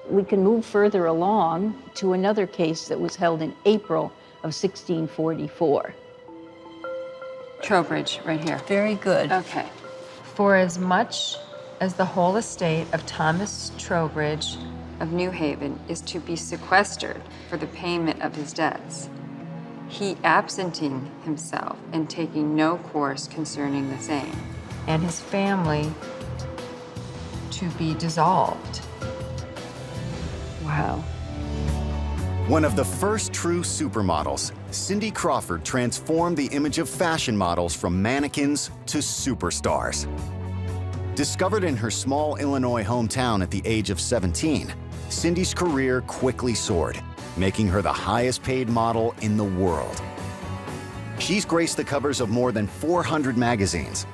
We can move further along to another case that was held in April of 1644. Troubridge, right here. Very good. Okay. For as much as the whole estate of Thomas Troubridge of New Haven is to be sequestered for the payment of his debts, he absenting himself and taking no course concerning the same, and his family to be dissolved. Wow. One of the first true supermodels, Cindy Crawford transformed the image of fashion models from mannequins to superstars. Discovered in her small Illinois hometown at the age of 17, Cindy's career quickly soared, making her the highest paid model in the world. She's graced the covers of more than 400 magazines,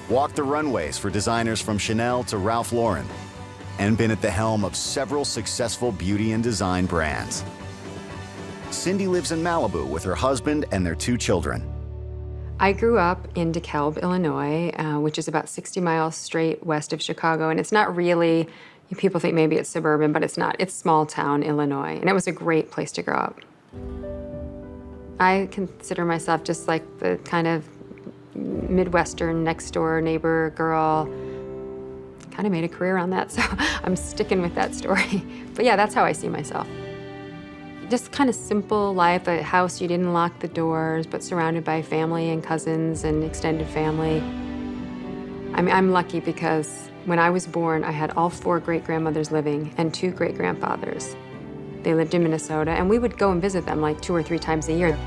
walked the runways for designers from Chanel to Ralph Lauren, and been at the helm of several successful beauty and design brands. Cindy lives in Malibu with her husband and their 2 children. I grew up in DeKalb, Illinois, which is about 60 miles straight west of Chicago, and it's not really, people think maybe it's suburban, but it's not. It's small town Illinois, and it was a great place to grow up. I consider myself just like the kind of Midwestern next door neighbor girl. Kind of made a career on that, so I'm sticking with that story. But yeah, that's how I see myself. Just kind of simple life, a house you didn't lock the doors, but surrounded by family and cousins and extended family. I mean, I'm lucky because when I was born, I had all 4 great-grandmothers living and 2 great-grandfathers. They lived in Minnesota, and we would go and visit them like 2 or 3 times a year.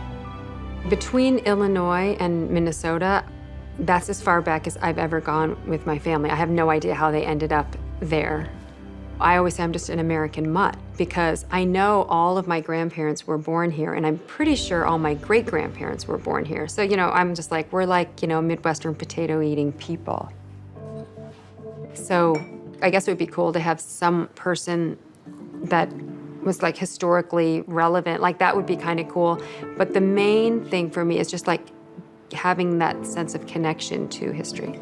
Between Illinois and Minnesota, that's as far back as I've ever gone with my family. I have no idea how they ended up there. I always say I'm just an American mutt because I know all of my grandparents were born here, and I'm pretty sure all my great-grandparents were born here. So, I'm just like, we're like, Midwestern potato-eating people. So I guess it would be cool to have some person that was like historically relevant. Like that would be kind of cool. But the main thing for me is just like having that sense of connection to history.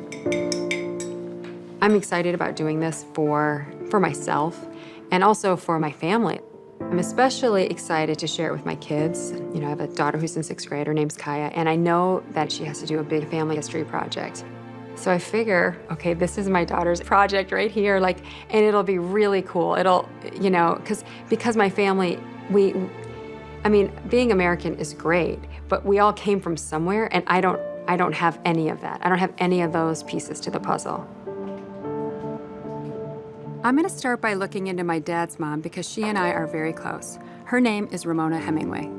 I'm excited about doing this for myself and also for my family. I'm especially excited to share it with my kids. I have a daughter who's in 6th grade, her name's Kaya, and I know that she has to do a big family history project. So I figure, okay, this is my daughter's project right here, and it'll be really cool. It'll, because my family, being American is great, but we all came from somewhere, and I don't have any of that. I don't have any of those pieces to the puzzle. I'm gonna start by looking into my dad's mom because she and I are very close. Her name is Ramona Hemingway.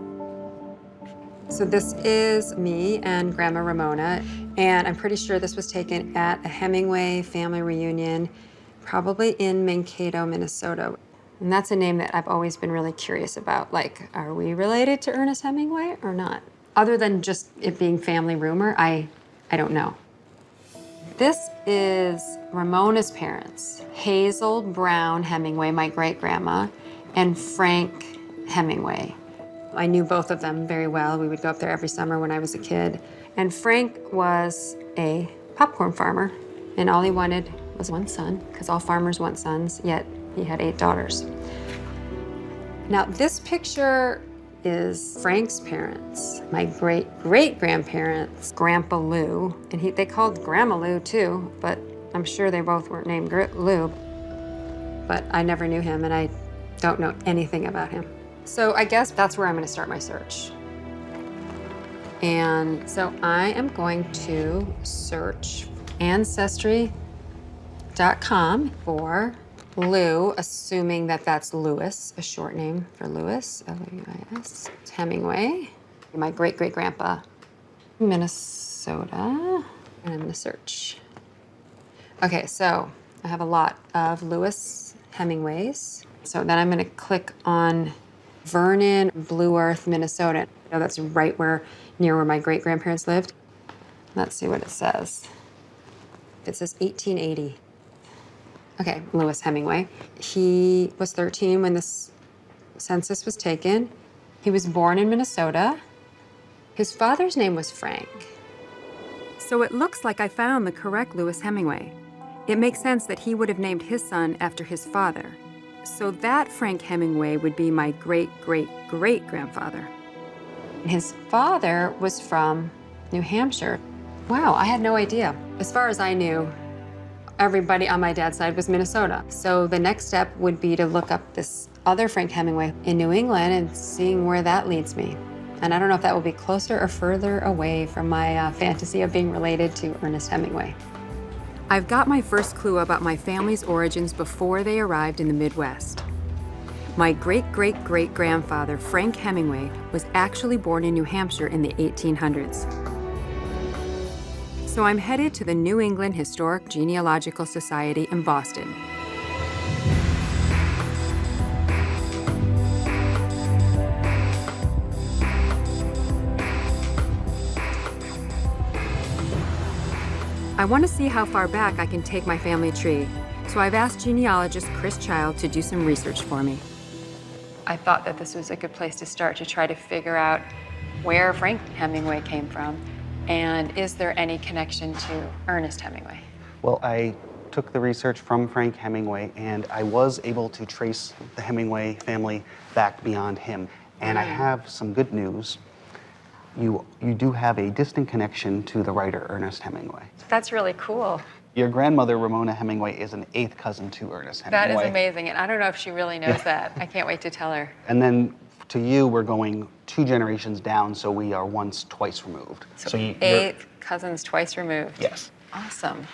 So this is me and Grandma Ramona, and I'm pretty sure this was taken at a Hemingway family reunion, probably in Mankato, Minnesota. And that's a name that I've always been really curious about. Like, are we related to Ernest Hemingway or not? Other than just it being family rumor, I don't know. This is Ramona's parents, Hazel Brown Hemingway, my great-grandma, and Frank Hemingway. I knew both of them very well. We would go up there every summer when I was a kid. And Frank was a popcorn farmer, and all he wanted was one son, because all farmers want sons, yet he had 8 daughters. Now, this picture is Frank's parents, my great-great-grandparents, Grandpa Lou, and they called Grandma Lou too, but I'm sure they both weren't named Lou. But I never knew him, and I don't know anything about him. So I guess that's where I'm gonna start my search. And so I am going to search Ancestry.com for Lou, assuming that that's Lewis, a short name for Lewis, L-U-I-S. It's Hemingway, my great-great-grandpa, Minnesota, and I'm gonna search. Okay, so I have a lot of Lewis Hemingways. So then I'm gonna click on Vernon, Blue Earth, Minnesota. That's right near where my great-grandparents lived. Let's see what it says. It says 1880. Okay, Lewis Hemingway. He was 13 when this census was taken. He was born in Minnesota. His father's name was Frank. So it looks like I found the correct Lewis Hemingway. It makes sense that he would have named his son after his father. So that Frank Hemingway would be my great-great-great-grandfather. His father was from New Hampshire. Wow, I had no idea. As far as I knew, everybody on my dad's side was Minnesota. So the next step would be to look up this other Frank Hemingway in New England and seeing where that leads me. And I don't know if that will be closer or further away from my fantasy of being related to Ernest Hemingway. I've got my first clue about my family's origins before they arrived in the Midwest. My great-great-great-grandfather, Frank Hemingway, was actually born in New Hampshire in the 1800s. So I'm headed to the New England Historic Genealogical Society in Boston. I want to see how far back I can take my family tree, so I've asked genealogist Chris Child to do some research for me. I thought that this was a good place to start to try to figure out where Frank Hemingway came from, and is there any connection to Ernest Hemingway? Well, I took the research from Frank Hemingway, and I was able to trace the Hemingway family back beyond him. And I have some good news. You do have a distant connection to the writer Ernest Hemingway. That's really cool. Your grandmother, Ramona Hemingway, is an 8th cousin to Ernest Hemingway. That is amazing, and I don't know if she really knows that. I can't wait to tell her. And then to you, we're going 2 generations down, so we are twice removed. So 8 cousins twice removed. Yes. Awesome.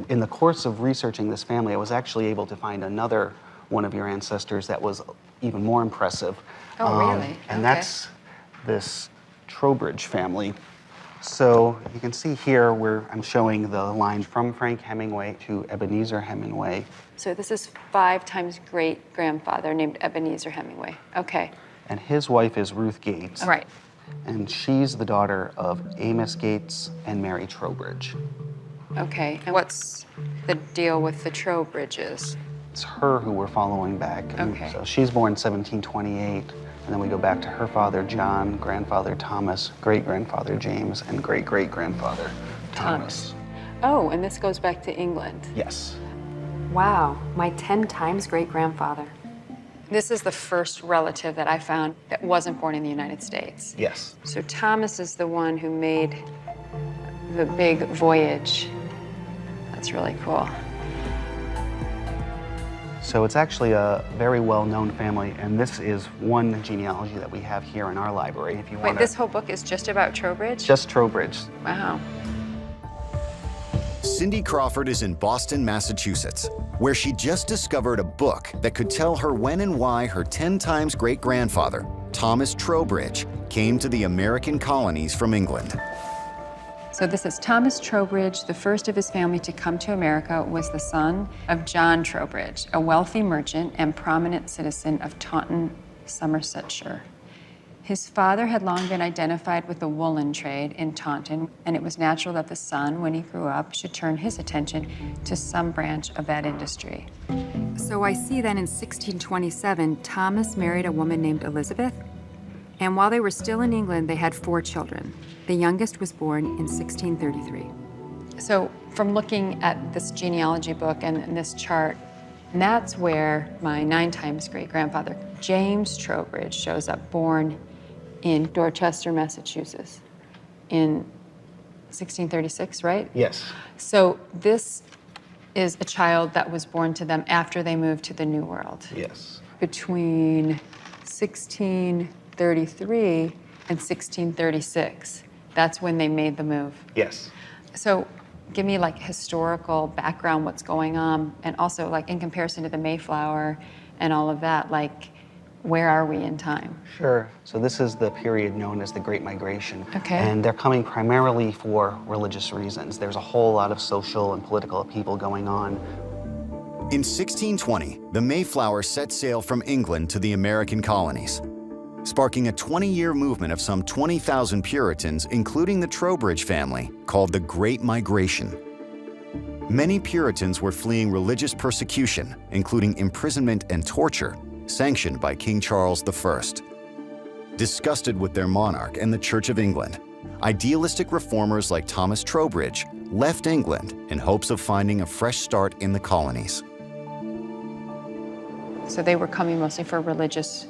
In the course of researching this family, I was actually able to find another one of your ancestors that was even more impressive. Oh, really? And Okay. that's this Troubridge family. So you can see here where I'm showing the line from Frank Hemingway to Ebenezer Hemingway. So this is 5 times great-grandfather named Ebenezer Hemingway. Okay. And his wife is Ruth Gates. All right. And she's the daughter of Amos Gates and Mary Troubridge. Okay. And what's the deal with the Troubridges? It's her who we're following back. And Okay. so she's born 1728. And then we go back to her father, John, grandfather, Thomas, great-grandfather, James, and great-great-grandfather, Thomas. Oh, and this goes back to England. Yes. Wow, my 10 times great-grandfather. This is the first relative that I found that wasn't born in the United States. Yes. So Thomas is the one who made the big voyage. That's really cool. So it's actually a very well-known family, and this is one genealogy that we have here in our library. If you want Wait, this whole book is just about Troubridge? Just Troubridge. Wow. Cindy Crawford is in Boston, Massachusetts, where she just discovered a book that could tell her when and why her 10 times great-grandfather, Thomas Troubridge, came to the American colonies from England. So this is Thomas Troubridge. The first of his family to come to America was the son of John Troubridge, a wealthy merchant and prominent citizen of Taunton, Somersetshire. His father had long been identified with the woolen trade in Taunton, and it was natural that the son, when he grew up, should turn his attention to some branch of that industry. So I see then in 1627, Thomas married a woman named Elizabeth, and while they were still in England, they had 4 children. The youngest was born in 1633. So from looking at this genealogy book and this chart, and that's where my 9 times great-grandfather, James Troubridge, shows up, born in Dorchester, Massachusetts in 1636, right? Yes. So this is a child that was born to them after they moved to the New World. Yes. Between 1633 and 1636. That's when they made the move. Yes. So give me like historical background, what's going on, and also like in comparison to the Mayflower and all of that, like where are we in time? Sure. So this is the period known as the Great Migration. Okay. And they're coming primarily for religious reasons. There's a whole lot of social and political upheaval going on. In 1620, the Mayflower set sail from England to the American colonies, sparking a 20-year movement of some 20,000 Puritans, including the Troubridge family, called the Great Migration. Many Puritans were fleeing religious persecution, including imprisonment and torture, sanctioned by King Charles I. Disgusted with their monarch and the Church of England, idealistic reformers like Thomas Troubridge left England in hopes of finding a fresh start in the colonies. So they were coming mostly for religious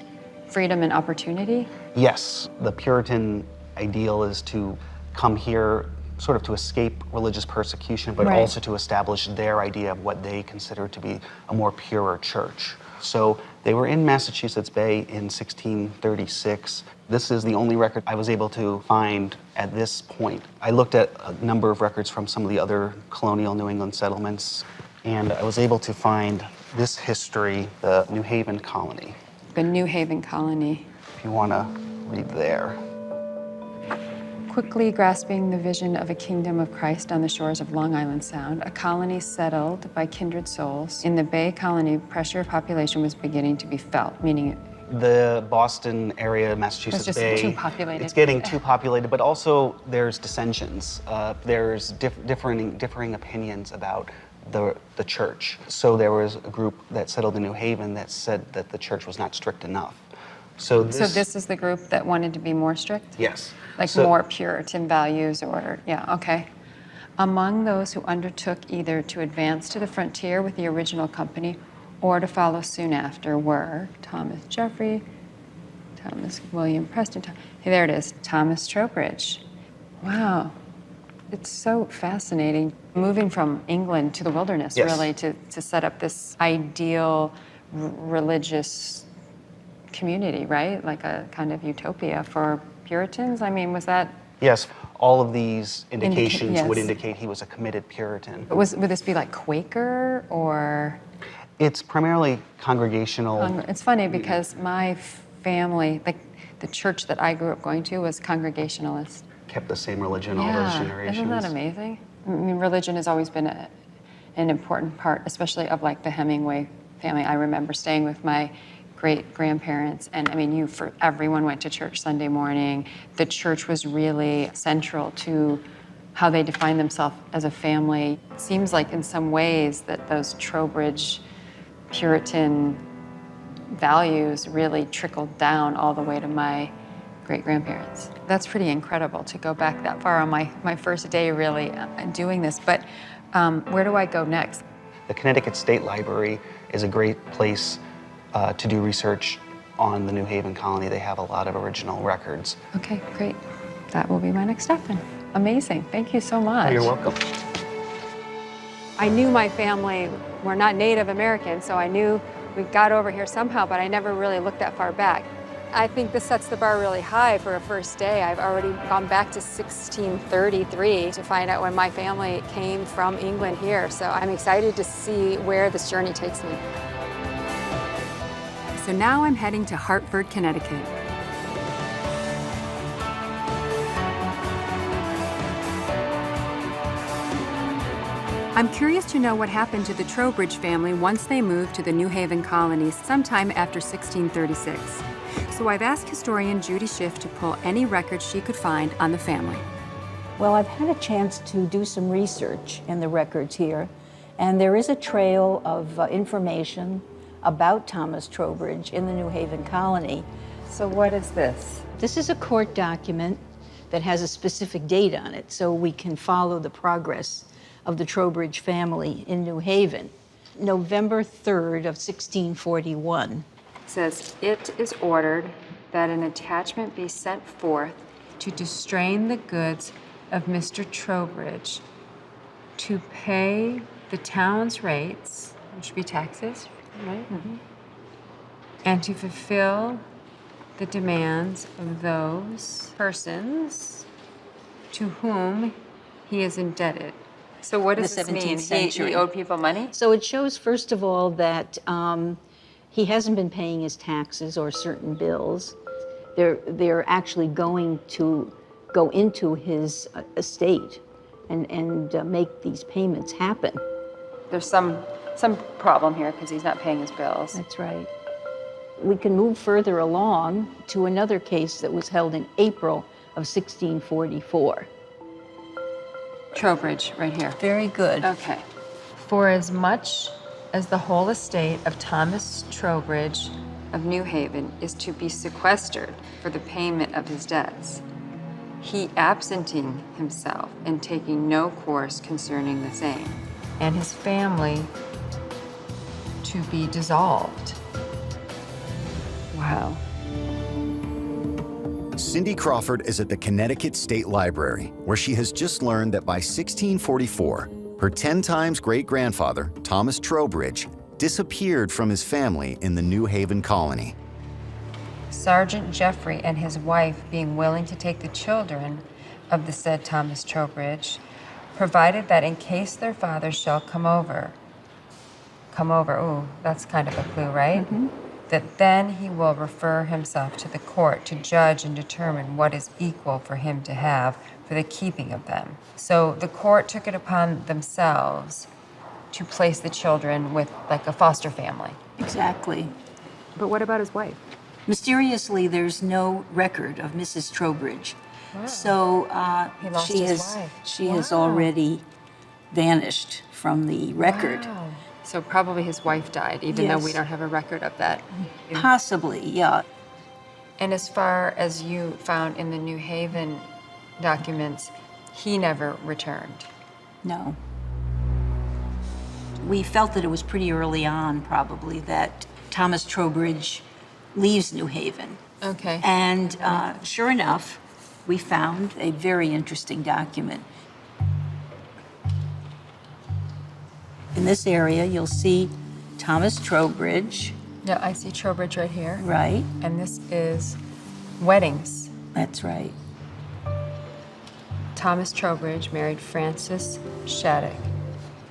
freedom and opportunity? Yes, the Puritan ideal is to come here sort of to escape religious persecution, but Right. also to establish their idea of what they consider to be a more purer church. So they were in Massachusetts Bay in 1636. This is the only record I was able to find at this point. I looked at a number of records from some of the other colonial New England settlements, and I was able to find this history, the New Haven colony. The New Haven colony. If you want to read there. Quickly grasping the vision of a kingdom of Christ on the shores of Long Island Sound, a colony settled by kindred souls. In the Bay Colony, pressure of population was beginning to be felt, meaning The Boston area, Massachusetts just Bay. too populated. It's getting too populated, but also there's dissensions. There's differing opinions about the church. So there was a group that settled in New Haven that said that the church was not strict enough. So this is the group that wanted to be more strict? Yes. Like So- more Puritan values or, yeah, okay. Among those who undertook either to advance to the frontier with the original company or to follow soon after were Thomas Jeffrey, Thomas William Preston, hey, there it is, Thomas Troubridge. Wow, it's so fascinating. Moving from England to the wilderness, Yes. really, to set up this ideal religious community, right? Like a kind of utopia for Puritans. I mean, was that, Yes, all of these indications yes. would indicate he was a committed Puritan. would this be like Quaker or? It's primarily congregational. It's funny because my family, like the church that I grew up going to was Congregationalist. Kept the same religion all those generations. Isn't that amazing? I mean, religion has always been an important part, especially of like the Hemingway family. I remember staying with my great-grandparents, and I mean, everyone went to church Sunday morning. The church was really central to how they defined themselves as a family. It seems like in some ways that those Troubridge Puritan values really trickled down all the way to my great-grandparents. That's pretty incredible to go back that far on my first day really doing this. But where do I go next? The Connecticut State Library is a great place to do research on the New Haven colony. They have a lot of original records. Okay, great. That will be my next step then. Amazing. Thank you so much. Oh, you're welcome. I knew my family were not Native American, so I knew we got over here somehow, but I never really looked that far back. I think this sets the bar really high for a first day. I've already gone back to 1633 to find out when my family came from England here, so I'm excited to see where this journey takes me. So now I'm heading to Hartford, Connecticut. I'm curious to know what happened to the Troubridge family once they moved to the New Haven colony sometime after 1636. So I've asked historian Judy Schiff to pull any records she could find on the family. Well, I've had a chance to do some research in the records here, and there is a trail of information about Thomas Troubridge in the New Haven colony. So what is this? This is a court document that has a specific date on it, so we can follow the progress of the Troubridge family in New Haven. November 3rd of 1641. It says, "It is ordered that an attachment be sent forth to distrain the goods of Mr. Troubridge, to pay the town's rates," which would be taxes, right? Mm-hmm. "And to fulfill the demands of those persons to whom he is indebted." So what does The this mean? 17th century. He owed people money? So it shows, first of all, that he hasn't been paying his taxes or certain bills. They're actually going to go into his estate and make these payments happen. There's some problem here because he's not paying his bills. That's right. We can move further along to another case that was held in April of 1644. Troubridge, right here. Very good. Okay. For as much as the whole estate of Thomas Troubridge of New Haven is to be sequestered for the payment of his debts, he absenting himself and taking no course concerning the same, and his family to be dissolved, Wow. Cindy Crawford is at the Connecticut State Library, where she has just learned that by 1644, her 10 times great-grandfather, Thomas Troubridge, disappeared from his family in the New Haven colony. Sergeant Jeffrey and his wife being willing to take the children of the said Thomas Troubridge, provided that in case their father shall come over, ooh, that's kind of a clue, right? That then he will refer himself to the court to judge and determine what is equal for him to have for the keeping of them. So the court took it upon themselves to place the children with like a foster family. Exactly. But what about his wife? Mysteriously, there's no record of Mrs. Trowbridge. So He lost she his has wife. she has already vanished from the record. Wow. So probably his wife died, even though we Yes. don't have a record of that. Possibly, yeah. And as far as you found in the New Haven documents, he never returned. No. We felt that it was pretty early on, probably, that Thomas Trowbridge leaves New Haven. Okay. And sure enough, we found a very interesting document. In this area, you'll see Thomas Trowbridge, Yeah, I see Troubridge right here. right? And this is weddings. That's right. Thomas Troubridge married Frances Shattuck.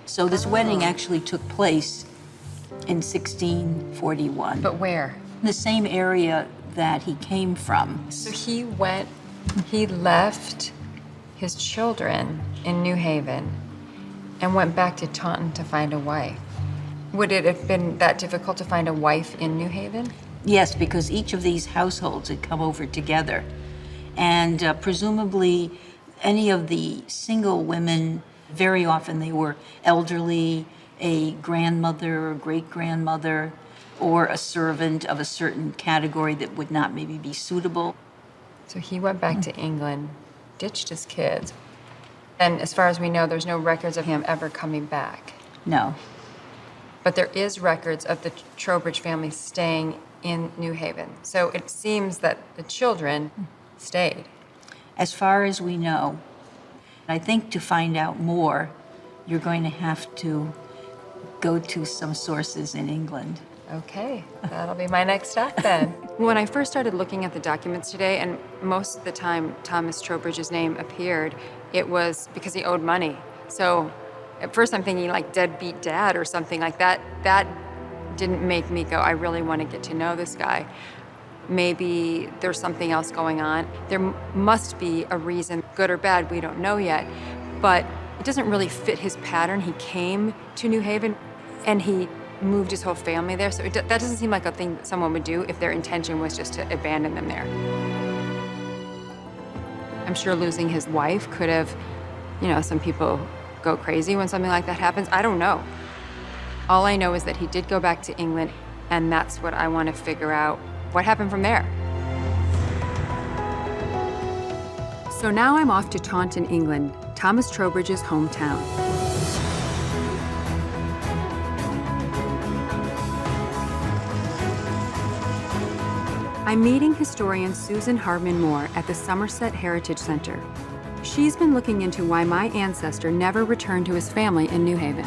So this wedding actually took place in 1641. But where? The same area that he came from. So he left his children in New Haven and went back to Taunton to find a wife. Would it have been that difficult to find a wife in New Haven? Yes, because each of these households had come over together. And presumably, any of the single women, very often they were elderly, a grandmother or great-grandmother, or a servant of a certain category that would not maybe be suitable. So he went back to England, ditched his kids. And as far as we know, there's no records of him ever coming back. No. But there is records of the Troubridge family staying in New Haven. So it seems that the children stayed. As far as we know, I think to find out more, you're going to have to go to some sources in England. Okay, that'll be my next stop then. When I first started looking at the documents today, and most of the time Thomas Trowbridge's name appeared, it was because he owed money. So at first I'm thinking like deadbeat dad or something like that. That didn't make me go, I really want to get to know this guy. Maybe there's something else going on. There must be a reason, good or bad, we don't know yet. But it doesn't really fit his pattern. He came to New Haven and he moved his whole family there. So that doesn't seem like a thing that someone would do if their intention was just to abandon them there. I'm sure losing his wife could have, some people go crazy when something like that happens. I don't know. All I know is that he did go back to England, and that's what I want to figure out. What happened from there? So now I'm off to Taunton, England, Thomas Trowbridge's hometown. I'm meeting historian Susan Hardman Moore at the Somerset Heritage Center. She's been looking into why my ancestor never returned to his family in New Haven.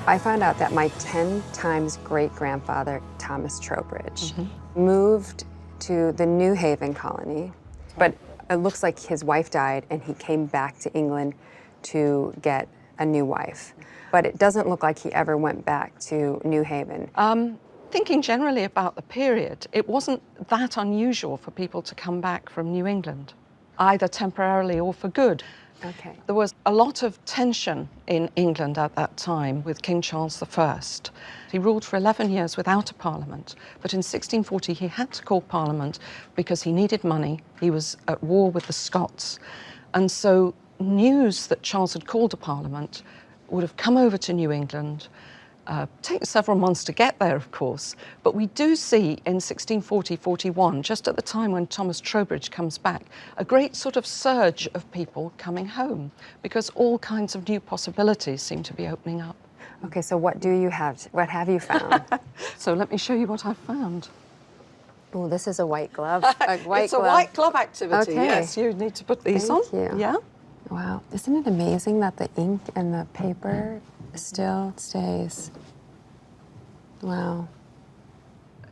I found out that my 10 times great-grandfather, Thomas Troubridge, moved to the New Haven colony, but it looks like his wife died and he came back to England to get a new wife. But it doesn't look like he ever went back to New Haven. Thinking generally about the period, it wasn't that unusual for people to come back from New England, either temporarily or for good. Okay. There was a lot of tension in England at that time with King Charles I. He ruled for 11 years without a parliament, but in 1640 he had to call parliament because he needed money. He was at war with the Scots. And so news that Charles had called a parliament would have come over to New England. Take several months to get there, of course, but we do see in 1640-41, just at the time when Thomas Trowbridge comes back, a great sort of surge of people coming home because all kinds of new possibilities seem to be opening up. Okay, so what have you found? So let me show you what I found. Oh, this is a white glove. It's a white glove activity, Okay. yes. You need to put these on. Thank you. Yeah. Wow, isn't it amazing that the ink and the paper still stays? Wow.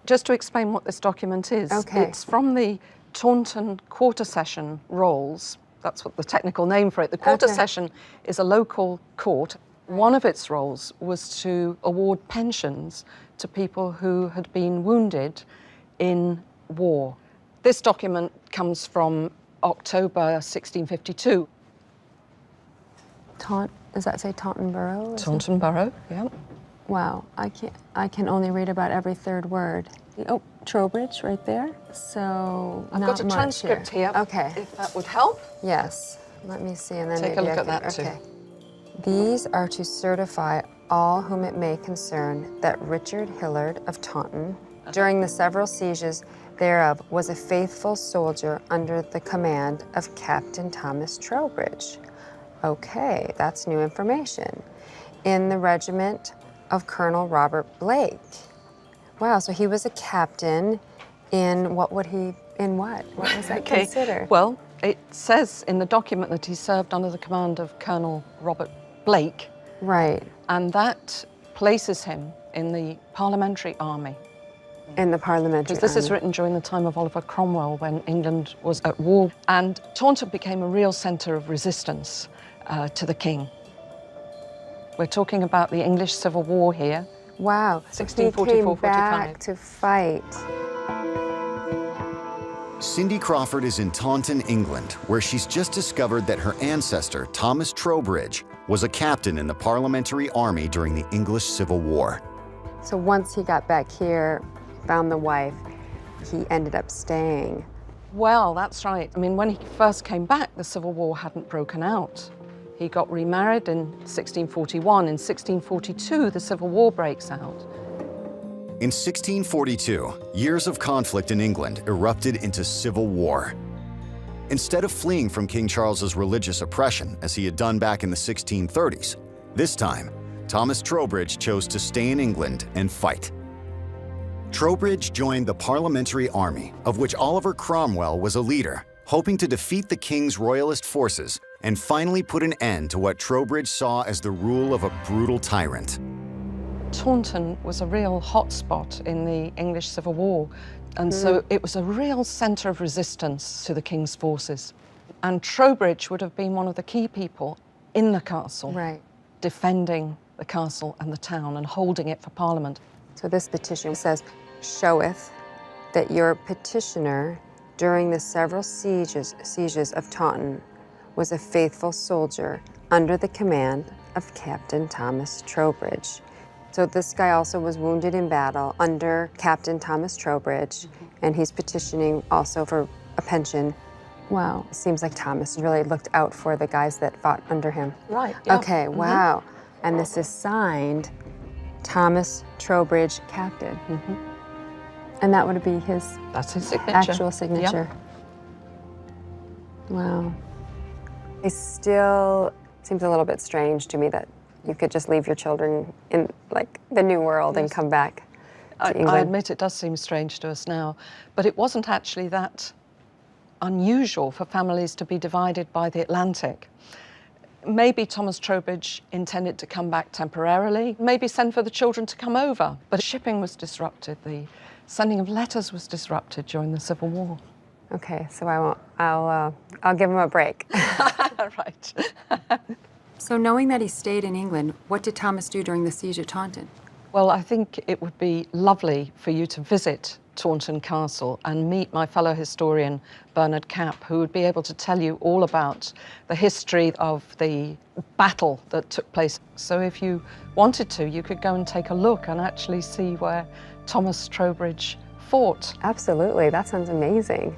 Just to explain what this document is, Okay. it's from the Taunton quarter session rolls. That's what the technical name for it. The quarter Okay. session is a local court. One of its roles was to award pensions to people who had been wounded in war. This document comes from October 1652. Does that say Taunton Borough? or Taunton Borough, yeah. something? Wow, I can only read about every third word. Oh, Troubridge right there. So I've not got a much transcript here. Okay. If that would help. Yes. Let me see, and then Take a maybe look I at can, that too. okay. These are to certify all whom it may concern that Richard Hillard of Taunton, during the several sieges thereof, was a faithful soldier under the command of Captain Thomas Troubridge. Okay, that's new information. In the regiment of Colonel Robert Blake. Wow, so he was a captain in what would he, in what? What was that considered? Well, it says in the document that he served under the command of Colonel Robert Blake, Right, and that places him in the parliamentary army. in the parliamentary Because this is army. written during the time of Oliver Cromwell when England was at war. And Taunton became a real centre of resistance to the king. We're talking about the English Civil War here. Wow, so he 1644, came back to fight. Cindy Crawford is in Taunton, England, where she's just discovered that her ancestor, Thomas Troubridge, was a captain in the Parliamentary Army during the English Civil War. So once he got back here, found the wife, he ended up staying. Well, that's right. I mean, when he first came back, the Civil War hadn't broken out. He got remarried in 1641. In 1642, the Civil War breaks out. In 1642, years of conflict in England erupted into civil war. Instead of fleeing from King Charles's religious oppression, as he had done back in the 1630s, this time, Thomas Troubridge chose to stay in England and fight. Troubridge joined the Parliamentary Army, of which Oliver Cromwell was a leader, hoping to defeat the king's royalist forces and finally put an end to what Troubridge saw as the rule of a brutal tyrant. Taunton was a real hotspot in the English Civil War, and so it was a real centre of resistance to the king's forces. And Troubridge would have been one of the key people in the castle, Right. defending the castle and the town and holding it for Parliament. So this petition says, showeth that your petitioner during the several sieges of Taunton was a faithful soldier under the command of Captain Thomas Troubridge. So this guy also was wounded in battle under Captain Thomas Troubridge, and he's petitioning also for a pension. Wow, seems like Thomas really looked out for the guys that fought under him. Right, yeah. Okay, wow. And this is signed Thomas Troubridge, Captain. And that would be his That's his signature. actual signature. Wow. It still seems a little bit strange to me that you could just leave your children in like the New World and come back to England. I admit it does seem strange to us now, but it wasn't actually that unusual for families to be divided by the Atlantic. Maybe Thomas Troubridge intended to come back temporarily, maybe send for the children to come over, but shipping was disrupted. The sending of letters was disrupted during the Civil War. Okay, so I'll give him a break. Right. So knowing that he stayed in England, what did Thomas do during the siege of Taunton? Well, I think it would be lovely for you to visit Taunton Castle and meet my fellow historian, Bernard Capp, who would be able to tell you all about the history of the battle that took place. So if you wanted to, you could go and take a look and actually see where Thomas Troubridge fought. Absolutely, that sounds amazing.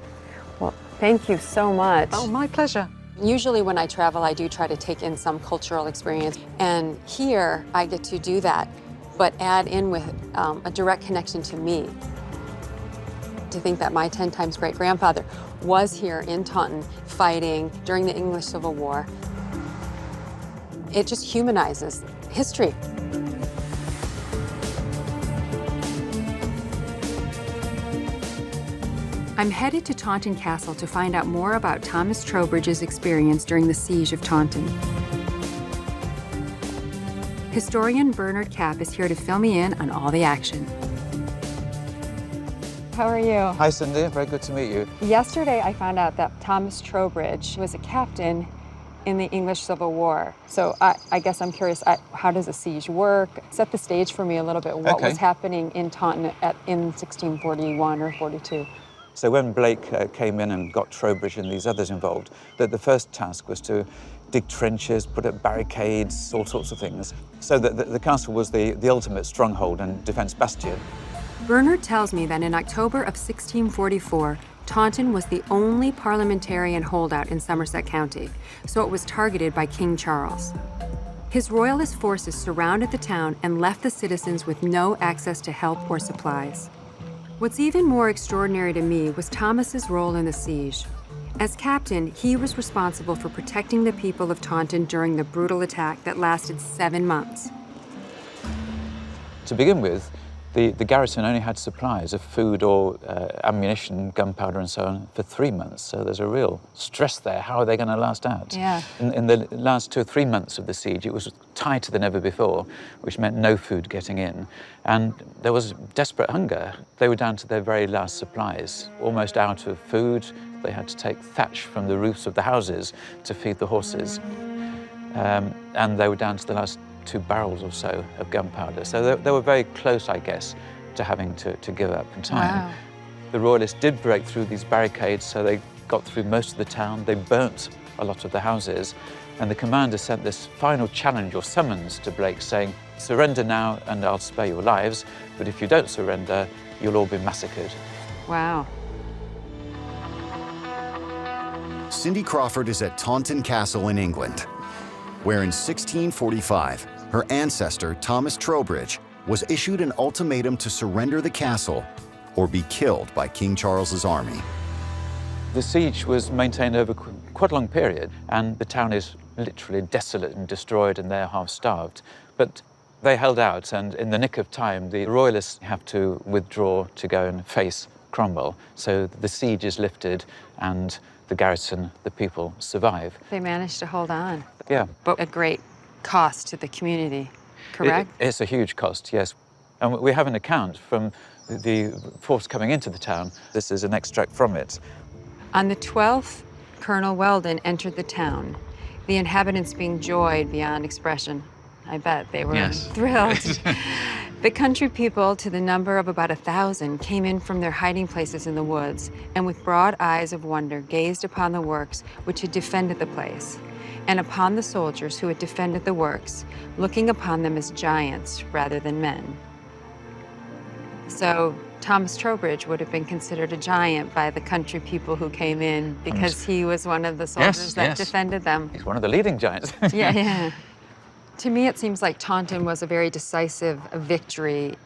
Well, thank you so much. Oh, my pleasure. Usually when I travel, I do try to take in some cultural experience. And here, I get to do that, but add in with a direct connection to me. To think that my 10 times great-grandfather was here in Taunton fighting during the English Civil War. It just humanizes history. I'm headed to Taunton Castle to find out more about Thomas Troubridge's experience during the siege of Taunton. Historian Bernard Kapp is here to fill me in on all the action. How are you? Hi, Cindy. Very good to meet you. Yesterday, I found out that Thomas Troubridge was a captain in the English Civil War. So I guess I'm curious, how does a siege work? Set the stage for me a little bit. What was happening in Taunton in 1641 or 42? So when Blake came in and got Troubridge and these others involved, the first task was to dig trenches, put up barricades, all sorts of things. So the castle was the ultimate stronghold and defense bastion. Bernard tells me that in October of 1644, Taunton was the only parliamentarian holdout in Somerset County, so it was targeted by King Charles. His royalist forces surrounded the town and left the citizens with no access to help or supplies. What's even more extraordinary to me was Thomas's role in the siege. As captain, he was responsible for protecting the people of Taunton during the brutal attack that lasted 7 months. To begin with, the garrison only had supplies of food or ammunition, gunpowder and so on for 3 months. So there's a real stress there. How are they going to last out? Yeah. In the last 2 or 3 months of the siege, it was tighter than ever before, which meant no food getting in. And there was desperate hunger. They were down to their very last supplies, almost out of food. They had to take thatch from the roofs of the houses to feed the horses. And they were down to the last 2 barrels or so of gunpowder. So they were very close, I guess, to having to give up in time. Wow. The Royalists did break through these barricades, so they got through most of the town. They burnt a lot of the houses. And the commander sent this final challenge or summons to Blake saying, "Surrender now and I'll spare your lives, but if you don't surrender, you'll all be massacred." Wow. Cindy Crawford is at Taunton Castle in England, where in 1645, her ancestor, Thomas Troubridge, was issued an ultimatum to surrender the castle or be killed by King Charles's army. The siege was maintained over quite a long period, and the town is literally desolate and destroyed, and they're half-starved. But they held out, and in the nick of time, the Royalists have to withdraw to go and face Cromwell. So the siege is lifted, and the garrison, the people, survive. They managed to hold on. Yeah. But at great cost to the community, correct? It's a huge cost, yes. And we have an account from the force coming into the town. This is an extract from it. On the 12th, Colonel Weldon entered the town, the inhabitants being joyed beyond expression. I bet they were thrilled. The country people, to the number of about 1,000, came in from their hiding places in the woods, and with broad eyes of wonder gazed upon the works which had defended the place, and upon the soldiers who had defended the works, looking upon them as giants rather than men. So Thomas Troubridge would have been considered a giant by the country people who came in because he was one of the soldiers that defended them. He's one of the leading giants. Yeah. To me, it seems like Taunton was a very decisive victory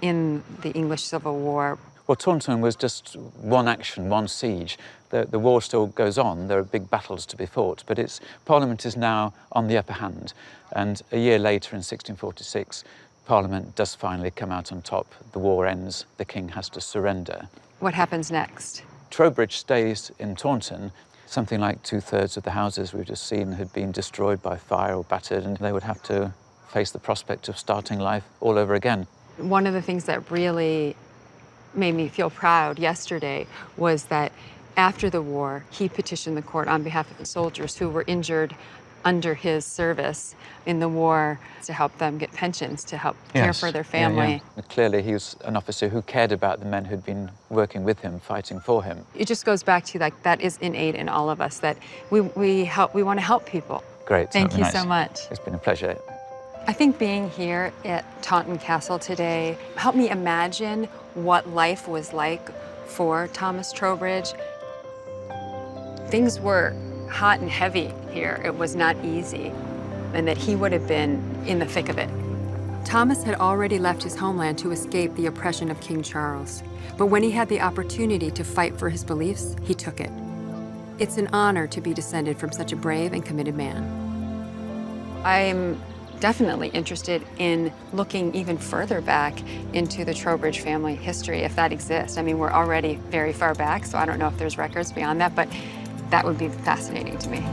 in the English Civil War. Well, Taunton was just one action, one siege. The war still goes on. There are big battles to be fought, but Parliament is now on the upper hand. And a year later, in 1646, Parliament does finally come out on top. The war ends. The king has to surrender. What happens next? Troubridge stays in Taunton. Something like 2/3 of the houses we've just seen had been destroyed by fire or battered, and they would have to face the prospect of starting life all over again. One of the things that really made me feel proud yesterday was that after the war, he petitioned the court on behalf of the soldiers who were injured under his service in the war to help them get pensions, to help care for their family. Yeah. Clearly, he was an officer who cared about the men who'd been working with him, fighting for him. It just goes back to, like, that is innate in all of us, that we want to help people. Great. Thank you so much. It's been a pleasure. I think being here at Taunton Castle today helped me imagine what life was like for Thomas Troubridge. Things were hot and heavy here. It was not easy, and that he would have been in the thick of it. Thomas had already left his homeland to escape the oppression of King Charles, but when he had the opportunity to fight for his beliefs, he took it. It's an honor to be descended from such a brave and committed man. I'm definitely interested in looking even further back into the Troubridge family history, if that exists. I mean, we're already very far back, so I don't know if there's records beyond that, but that would be fascinating to me.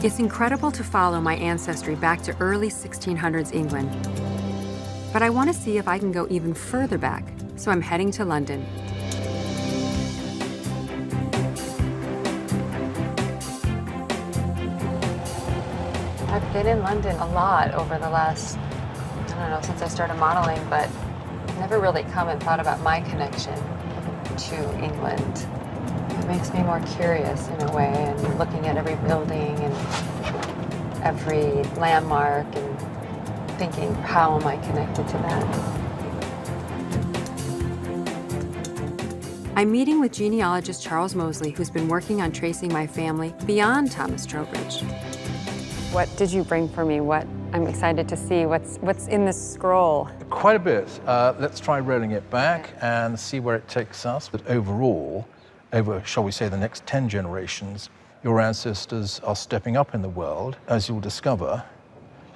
It's incredible to follow my ancestry back to early 1600s England. But I want to see if I can go even further back, so I'm heading to London. I've been in London a lot over the last, I don't know, since I started modeling, but never really come and thought about my connection to England. It makes me more curious in a way, and looking at every building and every landmark and thinking, how am I connected to that? I'm meeting with genealogist Charles Mosley, who's been working on tracing my family beyond Thomas Troubridge. What did you bring for me? I'm excited to see what's in this scroll. Quite a bit. Let's try rolling it back and see where it takes us. But overall, over, shall we say, the next 10 generations, your ancestors are stepping up in the world, as you'll discover,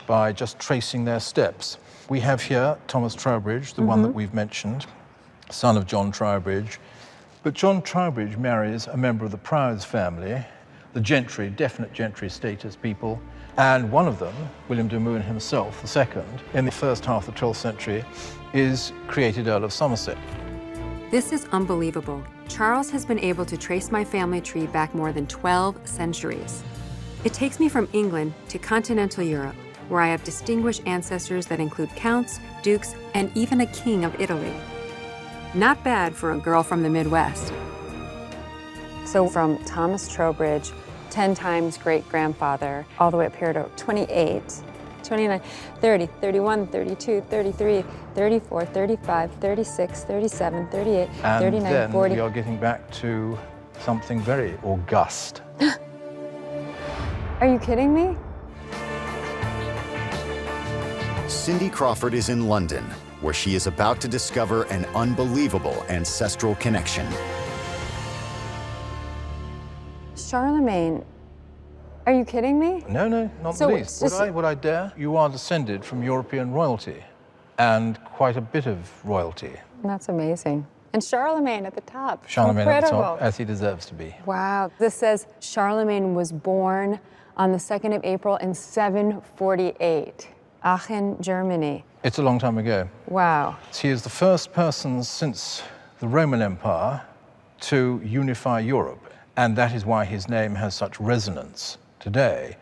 by just tracing their steps. We have here Thomas Troubridge, the one that we've mentioned, son of John Troubridge. But John Troubridge marries a member of the Prowse family, the gentry, definite gentry status people, and one of them, William de Mohun himself, the second, in the first half of the 12th century, is created Earl of Somerset. This is unbelievable. Charles has been able to trace my family tree back more than 12 centuries. It takes me from England to continental Europe, where I have distinguished ancestors that include counts, dukes, and even a king of Italy. Not bad for a girl from the Midwest. So from Thomas Troubridge, 10 times great-grandfather, all the way up here to 28, 29, 30, 31, 32, 33, 34, 35, 36, 37, 38, And 39, then 40. we are getting back to something very august. Are you kidding me? Cindy Crawford is in London, where she is about to discover an unbelievable ancestral connection. Charlemagne, are you kidding me? No, not So the least. it's just- Would I dare? You are descended from European royalty, and quite a bit of royalty. That's amazing. And Charlemagne at the top. Charlemagne at the Incredible. top, as he deserves to be. Wow. This says Charlemagne was born on the 2nd of April in 748, Aachen, Germany. It's a long time ago. Wow. He is the first person since the Roman Empire to unify Europe, and that is why his name has such resonance today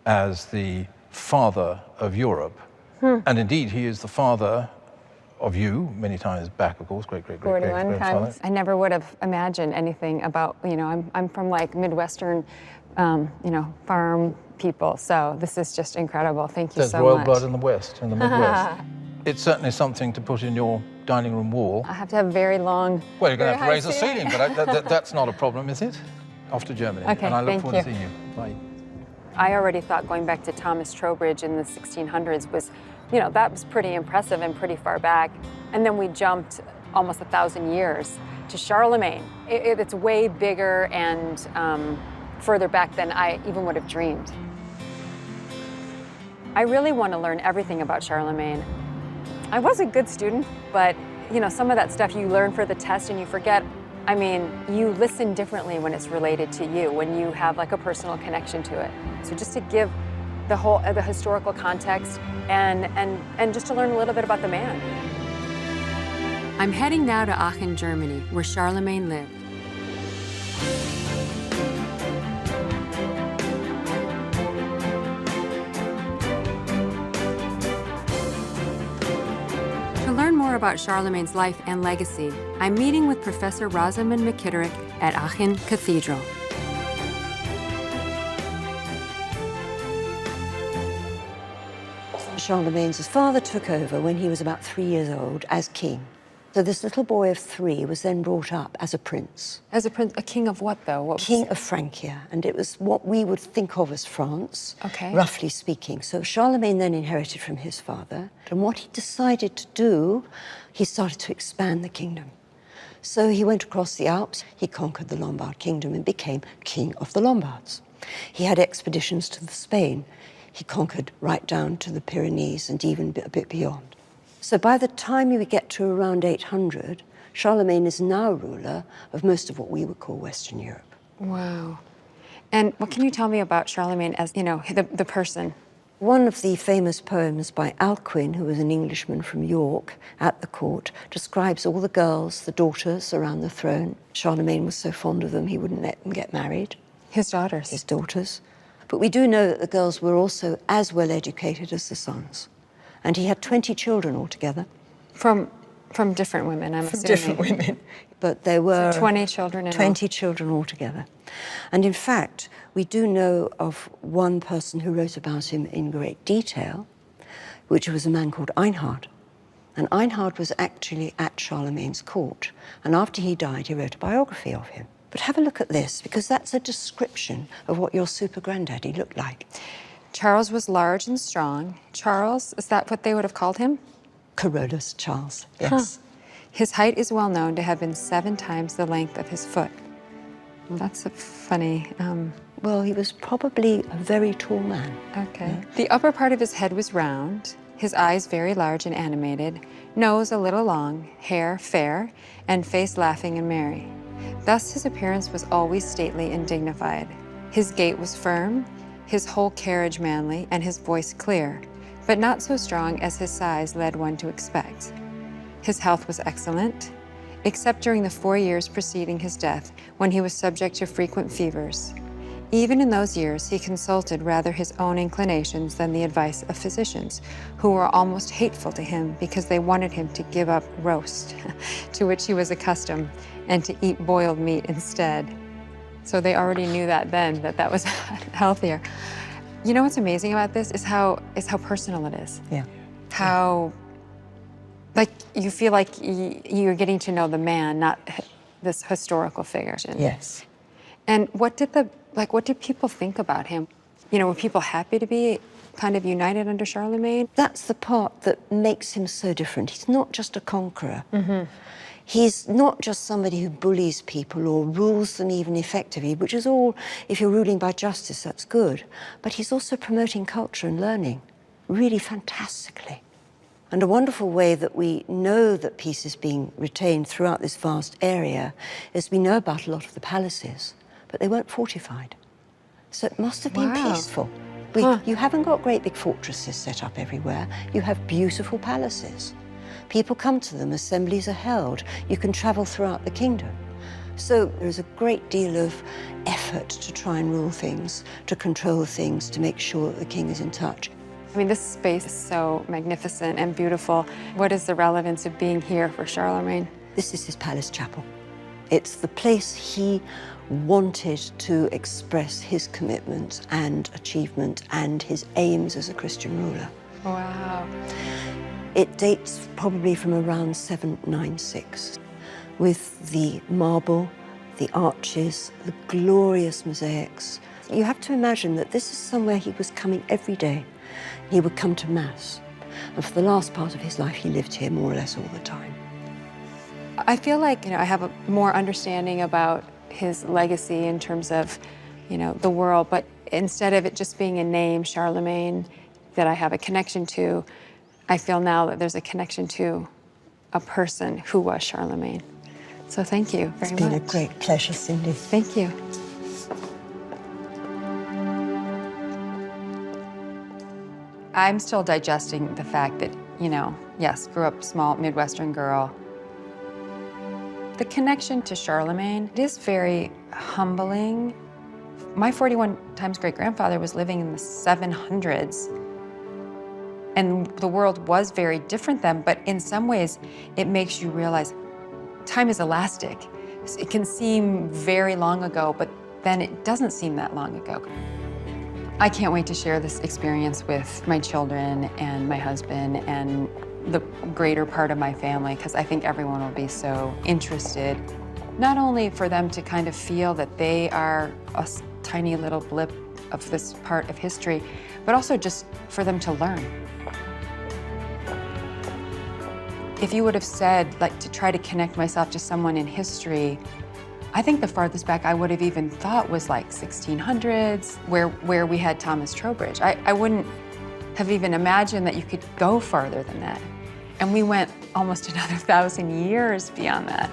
as the father of Europe. And indeed, he is the father of you, many times back, of course, 41 grandfather. times. I never would have imagined anything about, I'm from like Midwestern, farm people. So this is just incredible. Thank you There's so royal much. blood in the West, in the Midwest. It's certainly something to put in your dining room wall. I have to have very long. Well, you're going to have to very raise the high ceiling, but that's not a problem, is it? Off to Germany. Okay, and I look thank forward to you. seeing you. Bye. I already thought going back to Thomas Troubridge in the 1600s was, that was pretty impressive and pretty far back. And then we jumped almost 1,000 years to Charlemagne. It's way bigger and further back than I even would have dreamed. I really want to learn everything about Charlemagne. I was a good student, but some of that stuff you learn for the test and you forget. I mean, you listen differently when it's related to you, when you have like a personal connection to it. So just to give the historical context and just to learn a little bit about the man. I'm heading now to Aachen, Germany, where Charlemagne lived. To learn more about Charlemagne's life and legacy, I'm meeting with Professor Rosamund McKitterick at Aachen Cathedral. Charlemagne's father took over when he was about 3 years old as king. So this little boy of 3 was then brought up as a prince. As a prince, a king of what, though? King of Francia, and it was what we would think of as France, Okay. roughly speaking. So Charlemagne then inherited from his father, and what he decided to do, he started to expand the kingdom. So he went across the Alps, he conquered the Lombard kingdom and became king of the Lombards. He had expeditions to Spain. He conquered right down to the Pyrenees and even a bit beyond. So by the time we get to around 800, Charlemagne is now ruler of most of what we would call Western Europe. Wow. And what can you tell me about Charlemagne as, you know, the person? One of the famous poems by Alcuin, who was an Englishman from York at the court, describes all the girls, the daughters around the throne. Charlemagne was so fond of them, he wouldn't let them get married. His daughters. His daughters. But we do know that the girls were also as well educated as the sons. And he had 20 children altogether. From different women, I'm assuming. Different women. But there were So 20 children in all. 20 children altogether. And in fact, we do know of one person who wrote about him in great detail, which was a man called Einhard. And Einhard was actually at Charlemagne's court. And after he died, he wrote a biography of him. But have a look at this, because that's a description of what your super granddaddy looked like. Charles was large and strong. Charles, is that what they would have called him? Carolus Charles, yes. Huh. His height is well known to have been 7 times the length of his foot. That's a funny... Well, he was probably a very tall man. Okay. Yeah. The upper part of his head was round, his eyes very large and animated, nose a little long, hair fair, and face laughing and merry. Thus his appearance was always stately and dignified. His gait was firm, his whole carriage manly, and his voice clear, but not so strong as his size led one to expect. His health was excellent, except during the 4 years preceding his death, when he was subject to frequent fevers. Even in those years, he consulted rather his own inclinations than the advice of physicians, who were almost hateful to him because they wanted him to give up roast, to which he was accustomed, and to eat boiled meat instead. So they already knew that then, that was healthier. You know what's amazing about this is how personal it is. Yeah. How, like, you feel like you're getting to know the man, not this historical figure. Yes. And what did people think about him? You know, were people happy to be kind of united under Charlemagne? That's the part that makes him so different. He's not just a conqueror. Mm-hmm. He's not just somebody who bullies people or rules them even effectively, which is all, if you're ruling by justice, that's good. But he's also promoting culture and learning really fantastically. And a wonderful way that we know that peace is being retained throughout this vast area is we know about a lot of the palaces, but they weren't fortified. So it must have been peaceful. You haven't got great big fortresses set up everywhere. You have beautiful palaces. People come to them, assemblies are held. You can travel throughout the kingdom. So there's a great deal of effort to try and rule things, to control things, to make sure that the king is in touch. I mean, this space is so magnificent and beautiful. What is the relevance of being here for Charlemagne? This is his palace chapel. It's the place he wanted to express his commitment and achievement and his aims as a Christian ruler. Wow. It dates probably from around 796, with the marble, the arches, the glorious mosaics. You have to imagine that this is somewhere he was coming every day. He would come to Mass, and for the last part of his life, he lived here more or less all the time. I feel like, I have a more understanding about his legacy in terms of, the world, but instead of it just being a name, Charlemagne, that I have a connection to, I feel now that there's a connection to a person who was Charlemagne. So thank you very much. It's been a great pleasure, Cindy. Thank you. I'm still digesting the fact that, yes, grew up small Midwestern girl. The connection to Charlemagne, it is very humbling. My 41 times great-grandfather was living in the 700s. And the world was very different then, but in some ways, it makes you realize time is elastic. It can seem very long ago, but then it doesn't seem that long ago. I can't wait to share this experience with my children and my husband and the greater part of my family, because I think everyone will be so interested. Not only for them to kind of feel that they are a tiny little blip of this part of history, but also just for them to learn. If you would have said, to try to connect myself to someone in history, I think the farthest back I would have even thought was like 1600s, where we had Thomas Troubridge. I wouldn't have even imagined that you could go farther than that. And we went almost another 1,000 years beyond that.